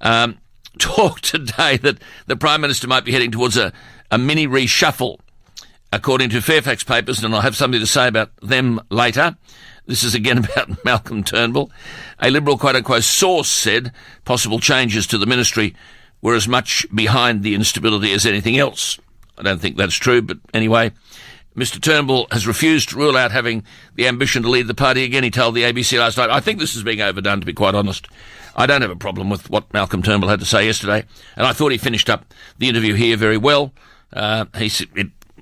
talk today that the Prime Minister might be heading towards a mini reshuffle, according to Fairfax papers, and I'll have something to say about them later. This is again about Malcolm Turnbull. A Liberal quote-unquote source said possible changes to the ministry were as much behind the instability as anything else. I don't think that's true, but anyway, Mr Turnbull has refused to rule out having the ambition to lead the party again. He told the ABC last night, I think this is being overdone, to be quite honest. I don't have a problem with what Malcolm Turnbull had to say yesterday, and I thought he finished up the interview here very well.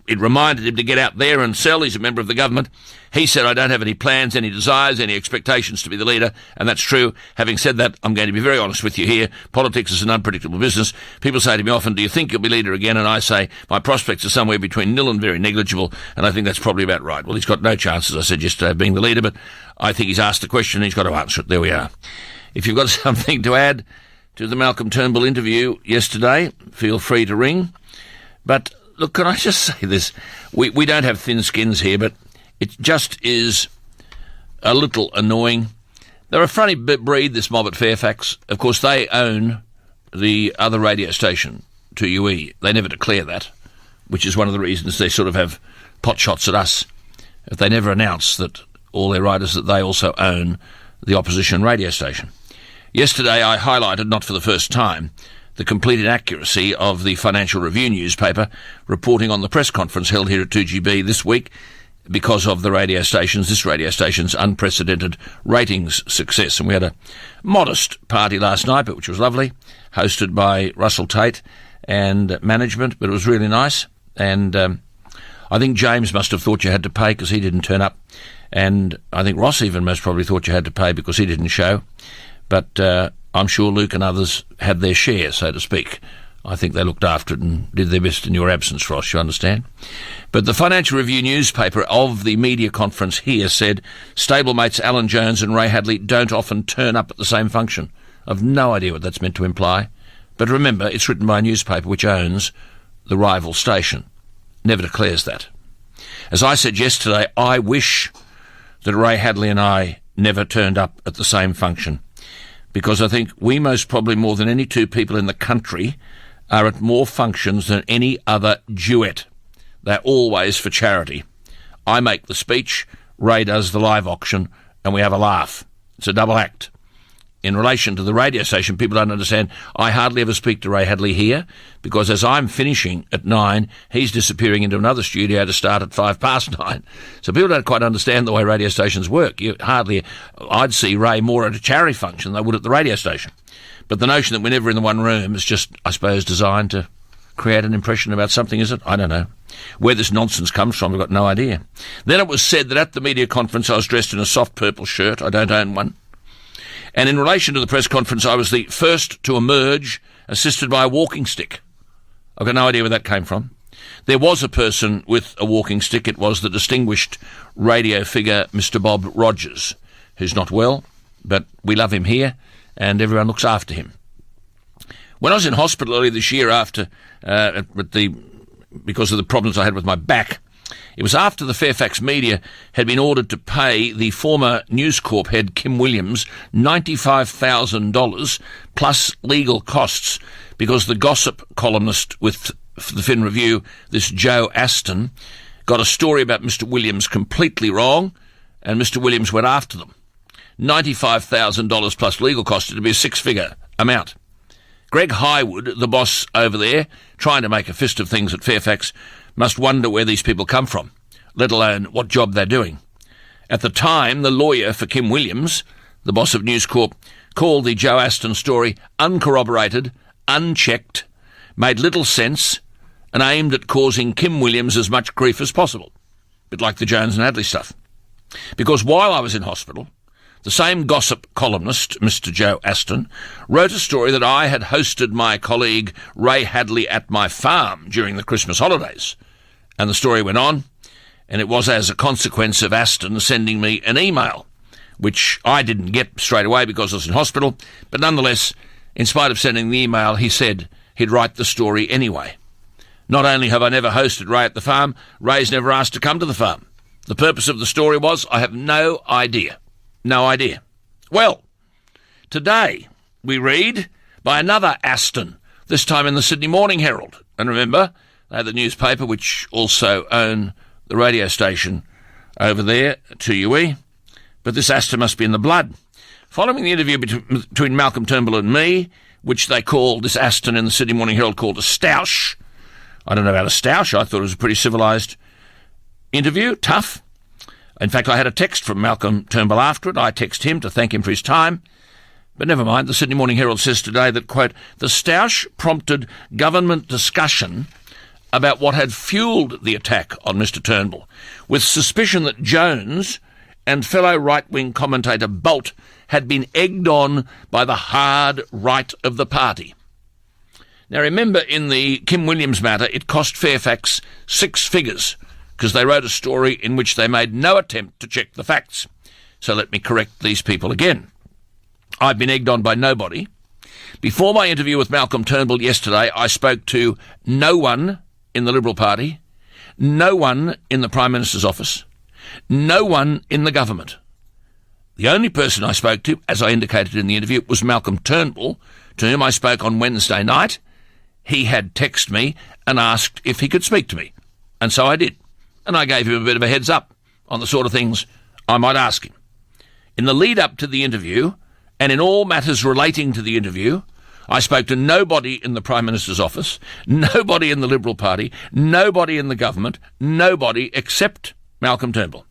It reminded him to get out there and sell. He's a member of the government. He said, I don't have any plans, any desires, any expectations to be the leader, and that's true. Having said that, I'm going to be very honest with you here. Politics is an unpredictable business. People say to me often, do you think you'll be leader again? And I say, my prospects are somewhere between nil and very negligible, and I think that's probably about right. Well, he's got no chance, as I said yesterday, of being the leader, but I think he's asked the question and he's got to answer it. There we are. If you've got something to add to the Malcolm Turnbull interview yesterday, feel free to ring. But look, can I just say this? We don't have thin skins here, but it just is a little annoying. They're a funny breed, this mob at Fairfax. Of course, they own the other radio station, 2UE. They never declare that, which is one of the reasons they sort of have pot shots at us. If they never announce that all their writers that they also own the opposition radio station. Yesterday, I highlighted, not for the first time, the complete inaccuracy of the Financial Review newspaper reporting on the press conference held here at 2GB this week because of this radio station's unprecedented ratings success. And we had a modest party last night, but which was lovely, hosted by Russell Tate and management, but it was really nice. And I think James must have thought you had to pay because he didn't turn up. And I think Ross even most probably thought you had to pay because he didn't show. But I'm sure Luke and others had their share, so to speak. I think they looked after it and did their best in your absence, Ross, you understand? But the Financial Review newspaper of the media conference here said stablemates Alan Jones and Ray Hadley don't often turn up at the same function. I've no idea what that's meant to imply. But remember, it's written by a newspaper which owns the rival station. Never declares that. As I said yesterday, I wish that Ray Hadley and I never turned up at the same function, because I think we most probably more than any two people in the country are at more functions than any other duet. They're always for charity. I make the speech, Ray does the live auction, and we have a laugh. It's a double act. In relation to the radio station, people don't understand. I hardly ever speak to Ray Hadley here, because as I'm finishing at 9, he's disappearing into another studio to start at 9:05. So people don't quite understand the way radio stations work. I'd see Ray more at a charity function than I would at the radio station. But the notion that we're never in the one room is just, I suppose, designed to create an impression about something, is it? I don't know. Where this nonsense comes from, I've got no idea. Then it was said that at the media conference I was dressed in a soft purple shirt. I don't own one. And in relation to the press conference, I was the first to emerge, assisted by a walking stick. I've got no idea where that came from. There was a person with a walking stick. It was the distinguished radio figure, Mr. Bob Rogers, who's not well, but we love him here, and everyone looks after him. When I was in hospital earlier this year because of the problems I had with my back, it was after the Fairfax media had been ordered to pay the former News Corp head, Kim Williams, $95,000 plus legal costs because the gossip columnist with the Fin Review, this Joe Aston, got a story about Mr. Williams completely wrong, and Mr. Williams went after them. $95,000 plus legal costs to be a six-figure amount. Greg Highwood, the boss over there, trying to make a fist of things at Fairfax, must wonder where these people come from, let alone what job they're doing. At the time, the lawyer for Kim Williams, the boss of News Corp, called the Joe Aston story uncorroborated, unchecked, made little sense, and aimed at causing Kim Williams as much grief as possible. A bit like the Jones and Hadley stuff. Because while I was in hospital, the same gossip columnist, Mr. Joe Aston, wrote a story that I had hosted my colleague Ray Hadley at my farm during the Christmas holidays. And the story went on, and it was as a consequence of Aston sending me an email, which I didn't get straight away because I was in hospital, but nonetheless, in spite of sending the email, he said he'd write the story anyway. Not only have I never hosted Ray at the farm, Ray's never asked to come to the farm. The purpose of the story was, I have no idea. No idea. Well, today we read, by another Aston, this time in the Sydney Morning Herald. And remember, they're the newspaper which also own the radio station over there, 2UE. But this Aston must be in the blood. Following the interview between Malcolm Turnbull and me, which they called, this Aston in the Sydney Morning Herald called a stoush. I don't know about a stoush. I thought it was a pretty civilised interview, tough. In fact, I had a text from Malcolm Turnbull after it. I texted him to thank him for his time. But never mind, the Sydney Morning Herald says today that, quote, the stoush prompted government discussion about what had fuelled the attack on Mr Turnbull, with suspicion that Jones and fellow right-wing commentator Bolt had been egged on by the hard right of the party. Now remember, in the Kim Williams matter, it cost Fairfax 6 figures because they wrote a story in which they made no attempt to check the facts. So let me correct these people again. I've been egged on by nobody. Before my interview with Malcolm Turnbull yesterday, I spoke to no one in the Liberal Party, no one in the Prime Minister's office, no one in the government. The only person I spoke to, as I indicated in the interview, was Malcolm Turnbull, to whom I spoke on Wednesday night. He had texted me and asked if he could speak to me, and so I did. And I gave him a bit of a heads up on the sort of things I might ask him. In the lead-up to the interview, and in all matters relating to the interview, I spoke to nobody in the Prime Minister's office, nobody in the Liberal Party, nobody in the government, nobody except Malcolm Turnbull.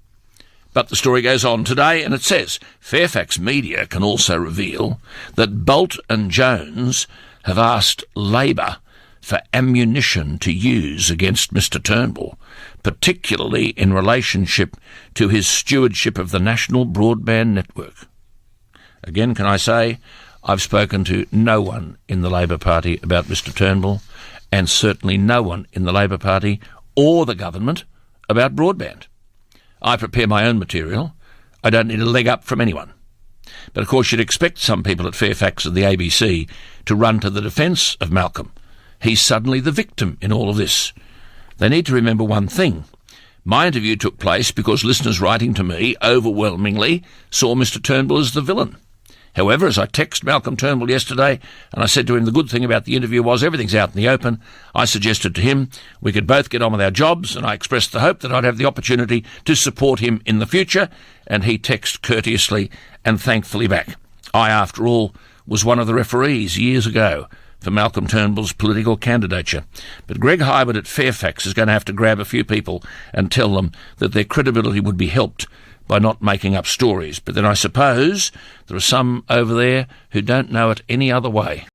But the story goes on today, and it says, Fairfax media can also reveal that Bolt and Jones have asked Labor for ammunition to use against Mr Turnbull, particularly in relationship to his stewardship of the National Broadband Network. Again, can I say, I've spoken to no one in the Labor Party about Mr Turnbull, and certainly no one in the Labor Party or the government about broadband. I prepare my own material. I don't need a leg up from anyone. But of course you'd expect some people at Fairfax and the ABC to run to the defence of Malcolm. He's suddenly the victim in all of this. They need to remember one thing. My interview took place because listeners writing to me overwhelmingly saw Mr Turnbull as the villain. However, as I texted Malcolm Turnbull yesterday, and I said to him the good thing about the interview was everything's out in the open, I suggested to him we could both get on with our jobs, and I expressed the hope that I'd have the opportunity to support him in the future, and he texted courteously and thankfully back. I, after all, was one of the referees years ago for Malcolm Turnbull's political candidature. But Greg Hybert at Fairfax is going to have to grab a few people and tell them that their credibility would be helped by not making up stories. But then I suppose there are some over there who don't know it any other way.